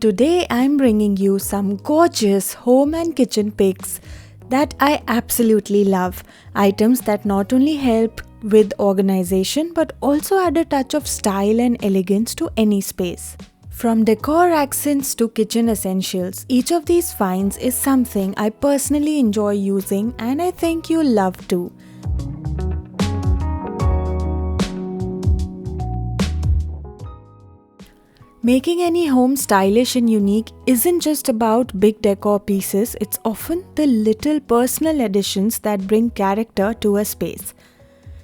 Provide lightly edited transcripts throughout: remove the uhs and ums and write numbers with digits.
Today I'm bringing you some gorgeous home and kitchen picks that I absolutely love. Items that not only help with organization but also add a touch of style and elegance to any space. From decor accents to kitchen essentials, each of these finds is something I personally enjoy using and I think you'll love too. Making any home stylish and unique isn't just about big decor pieces, it's often the little personal additions that bring character to a space.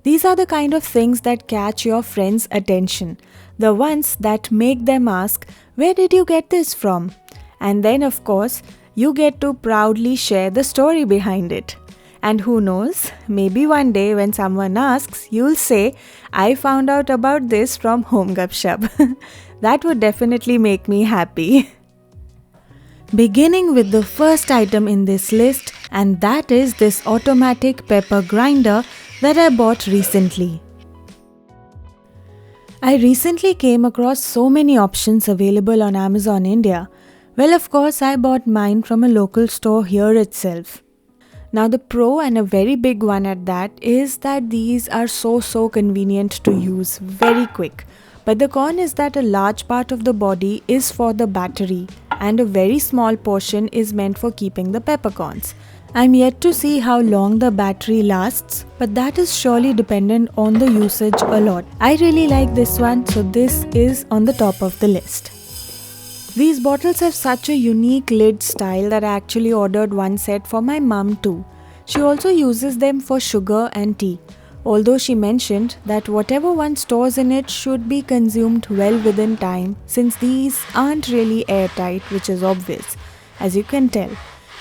These are the kind of things that catch your friends' attention, the ones that make them ask, "Where did you get this from?" And then, of course, you get to proudly share the story behind it. And who knows, maybe one day when someone asks, you'll say, "I found out about this from Home Gupshup." That would definitely make me happy. Beginning with the first item in this list, and that is this automatic pepper grinder that I bought recently. I recently came across so many options available on Amazon India. Well, of course, I bought mine from a local store here itself. Now the pro, and a very big one at that, is that these are so convenient to use, very quick. But the con is that a large part of the body is for the battery and a very small portion is meant for keeping the peppercorns. I'm yet to see how long the battery lasts, but that is surely dependent on the usage a lot. I really like this one, so this is on the top of the list. These bottles have such a unique lid style that I actually ordered one set for my mum too. She also uses them for sugar and tea, although she mentioned that whatever one stores in it should be consumed well within time, since these aren't really airtight, which is obvious, as you can tell.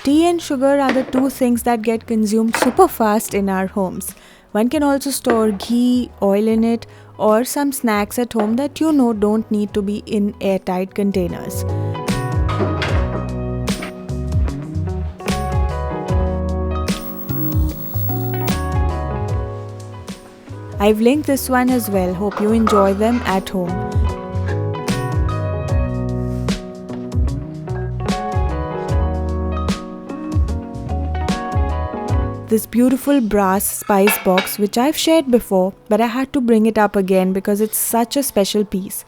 Tea and sugar are the two things that get consumed super fast in our homes. One can also store ghee, oil in it, or some snacks at home that don't need to be in airtight containers. I've linked this one as well, hope you enjoy them at home. This beautiful brass spice box, which I've shared before, but I had to bring it up again because it's such a special piece.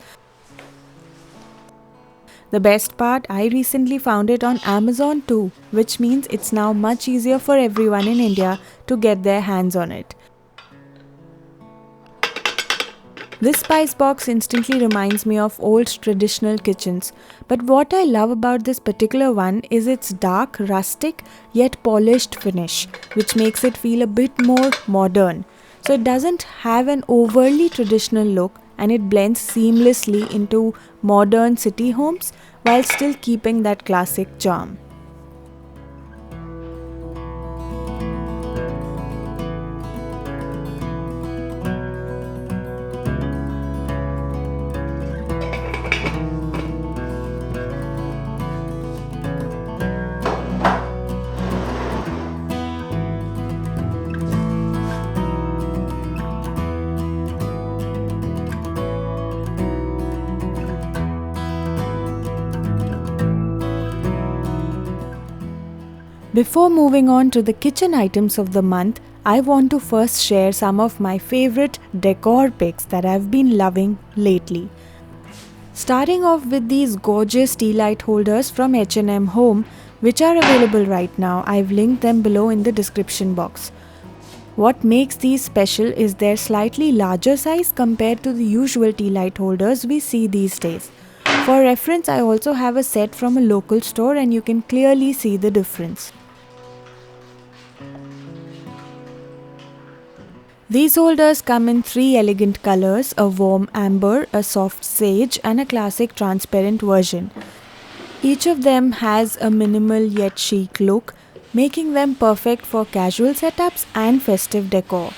The best part, I recently found it on Amazon too, which means it's now much easier for everyone in India to get their hands on it. This spice box instantly reminds me of old traditional kitchens, but what I love about this particular one is its dark, rustic yet polished finish, which makes it feel a bit more modern. So it doesn't have an overly traditional look and it blends seamlessly into modern city homes while still keeping that classic charm. Before moving on to the kitchen items of the month, I want to first share some of my favorite decor picks that I've been loving lately. Starting off with these gorgeous tea light holders from H&M Home, which are available right now. I've linked them below in the description box. What makes these special is their slightly larger size compared to the usual tea light holders we see these days. For reference, I also have a set from a local store and you can clearly see the difference. These holders come in 3 elegant colors, a warm amber, a soft sage and a classic transparent version. Each of them has a minimal yet chic look, making them perfect for casual setups and festive decor.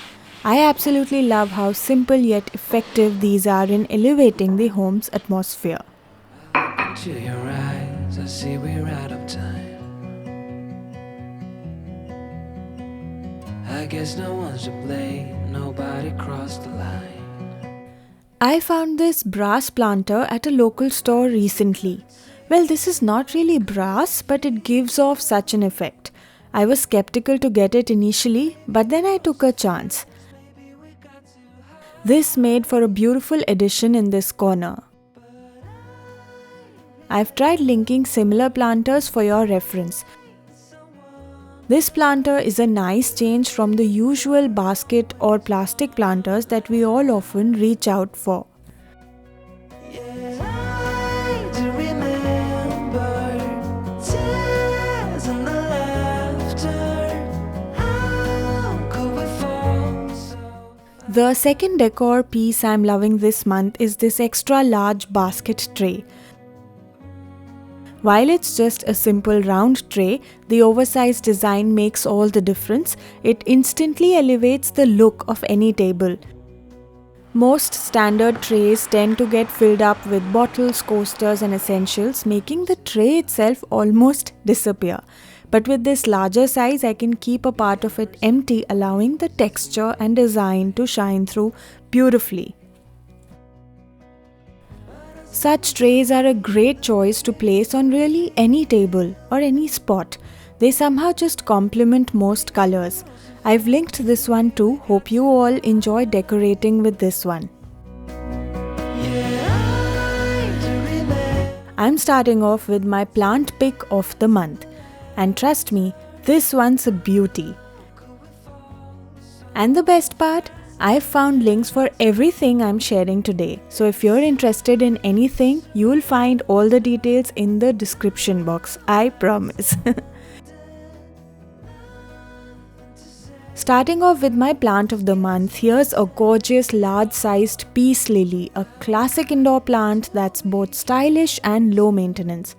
I absolutely love how simple yet effective these are in elevating the home's atmosphere. To your eyes, I see we're out of time. I guess no one's to blame, nobody crossed the line. I found this brass planter at a local store recently. Well, this is not really brass, but it gives off such an effect. I was skeptical to get it initially, but then I took a chance. This made for a beautiful addition in this corner. I've tried linking similar planters for your reference. This planter is a nice change from the usual basket or plastic planters that we all often reach out for. The second decor piece I'm loving this month is this extra large basket tray. While it's just a simple round tray, the oversized design makes all the difference. It instantly elevates the look of any table. Most standard trays tend to get filled up with bottles, coasters and essentials, making the tray itself almost disappear. But with this larger size, I can keep a part of it empty, allowing the texture and design to shine through beautifully. Such trays are a great choice to place on really any table or any spot. They somehow just complement most colors. I've linked this one too. Hope you all enjoy decorating with this one. I'm starting off with my plant pick of the month. And trust me, this one's a beauty. And the best part, I've found links for everything I'm sharing today. So if you're interested in anything, you'll find all the details in the description box. I promise. Starting off with my plant of the month, here's a gorgeous large-sized peace lily, a classic indoor plant that's both stylish and low maintenance.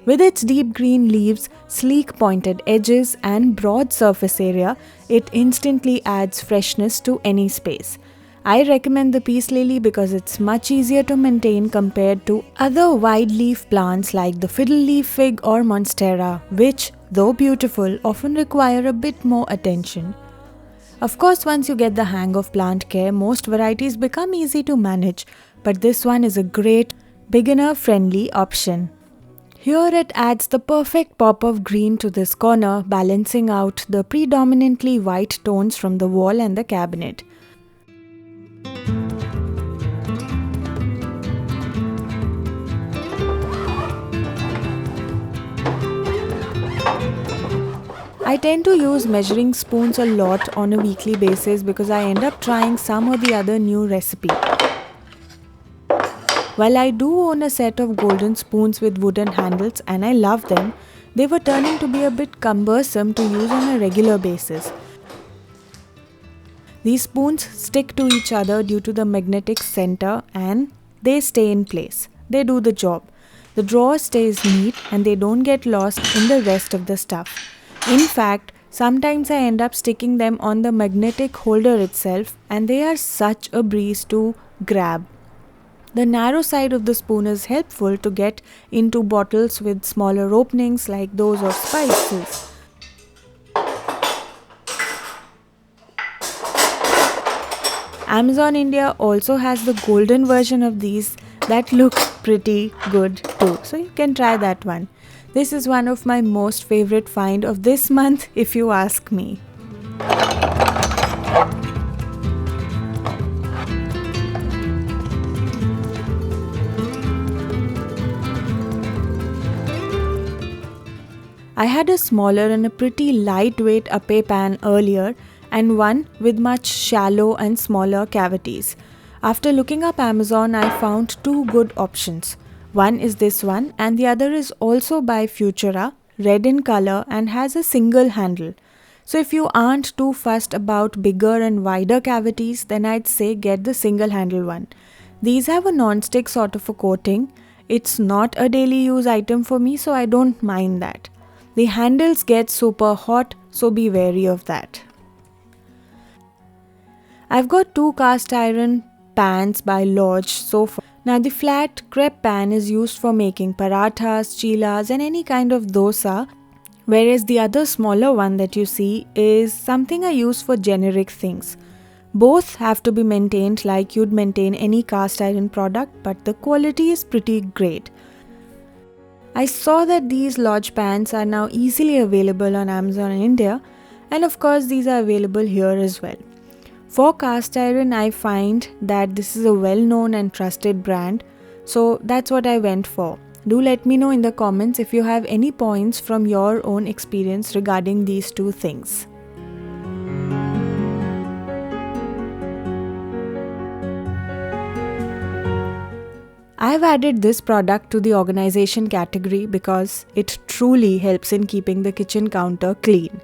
With its deep green leaves, sleek pointed edges and broad surface area, it instantly adds freshness to any space. I recommend the peace lily because it's much easier to maintain compared to other wide leaf plants like the fiddle leaf fig or monstera, which, though beautiful, often require a bit more attention. Of course, once you get the hang of plant care, most varieties become easy to manage, but this one is a great beginner-friendly option. Here it adds the perfect pop of green to this corner, balancing out the predominantly white tones from the wall and the cabinet. I tend to use measuring spoons a lot on a weekly basis because I end up trying some or the other new recipe. While I do own a set of golden spoons with wooden handles and I love them, they were turning to be a bit cumbersome to use on a regular basis. These spoons stick to each other due to the magnetic center and they stay in place. They do the job. The drawer stays neat and they don't get lost in the rest of the stuff. In fact, sometimes I end up sticking them on the magnetic holder itself and they are such a breeze to grab. The narrow side of the spoon is helpful to get into bottles with smaller openings like those of spices. Amazon India also has the golden version of these that look pretty good too, so you can try that one. This is one of my most favorite find of this month if you ask me. I had a smaller and a pretty lightweight ape pan earlier and one with much shallow and smaller cavities. After looking up Amazon, I found two good options. One is this one and the other is also by Futura, red in color and has a single handle. So if you aren't too fussed about bigger and wider cavities, then I'd say get the single handle one. These have a non-stick sort of a coating. It's not a daily use item for me, so I don't mind that. The handles get super hot, so be wary of that. I've got two cast iron pans by Lodge so far. Now the flat crepe pan is used for making parathas, chilas and any kind of dosa, whereas the other smaller one that you see is something I use for generic things. Both have to be maintained like you'd maintain any cast iron product, but the quality is pretty great. I saw that these lodge pans are now easily available on Amazon in India, and of course these are available here as well. For cast iron, I find that this is a well-known and trusted brand, so that's what I went for. Do let me know in the comments if you have any points from your own experience regarding these two things. I've added this product to the organization category because it truly helps in keeping the kitchen counter clean.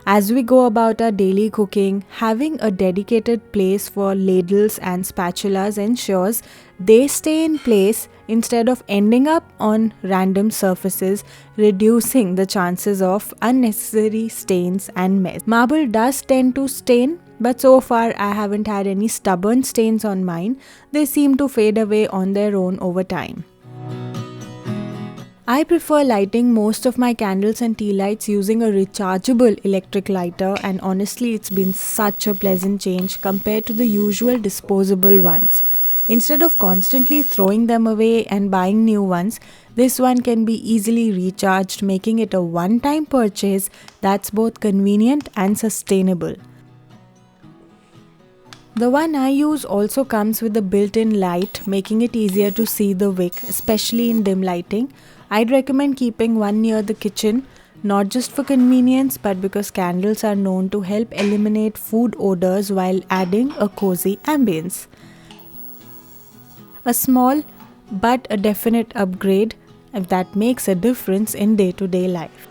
As we go about our daily cooking, having a dedicated place for ladles and spatulas ensures they stay in place instead of ending up on random surfaces, reducing the chances of unnecessary stains and mess. Marble does tend to stain, but so far I haven't had any stubborn stains on mine. They seem to fade away on their own over time. I prefer lighting most of my candles and tea lights using a rechargeable electric lighter, and honestly it's been such a pleasant change compared to the usual disposable ones. Instead of constantly throwing them away and buying new ones, this one can be easily recharged, making it a one-time purchase that's both convenient and sustainable. The one I use also comes with a built-in light, making it easier to see the wick, especially in dim lighting. I'd recommend keeping one near the kitchen, not just for convenience but because candles are known to help eliminate food odors while adding a cozy ambience. A small but a definite upgrade that makes a difference in day-to-day life.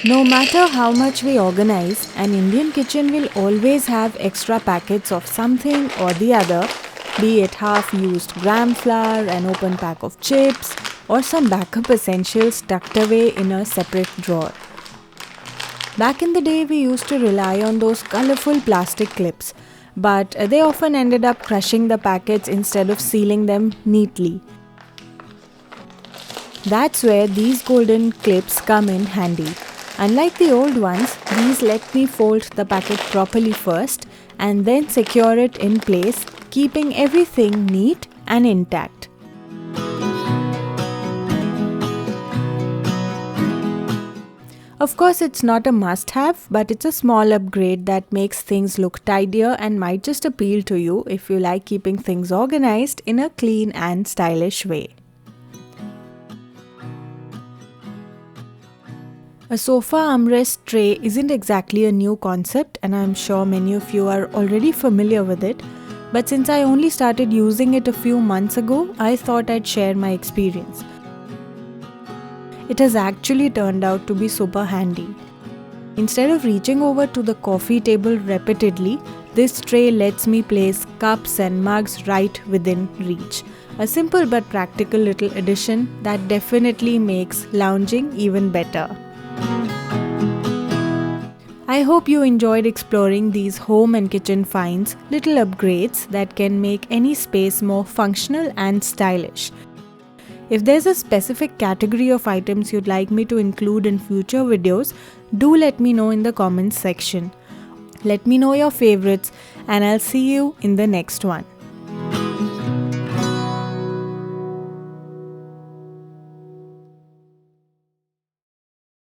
No matter how much we organize, an Indian kitchen will always have extra packets of something or the other, be it half-used gram flour, an open pack of chips, or some backup essentials tucked away in a separate drawer. Back in the day, we used to rely on those colorful plastic clips, but they often ended up crushing the packets instead of sealing them neatly. That's where these golden clips come in handy. Unlike the old ones, these let me fold the packet properly first and then secure it in place, keeping everything neat and intact. Of course, it's not a must-have, but it's a small upgrade that makes things look tidier and might just appeal to you if you like keeping things organized in a clean and stylish way. A sofa armrest tray isn't exactly a new concept, and I'm sure many of you are already familiar with it, but since I only started using it a few months ago, I thought I'd share my experience. It has actually turned out to be super handy. Instead of reaching over to the coffee table repeatedly, this tray lets me place cups and mugs right within reach. A simple but practical little addition that definitely makes lounging even better. I hope you enjoyed exploring these home and kitchen finds, little upgrades that can make any space more functional and stylish. If there's a specific category of items you'd like me to include in future videos, do let me know in the comments section. Let me know your favorites, and I'll see you in the next one.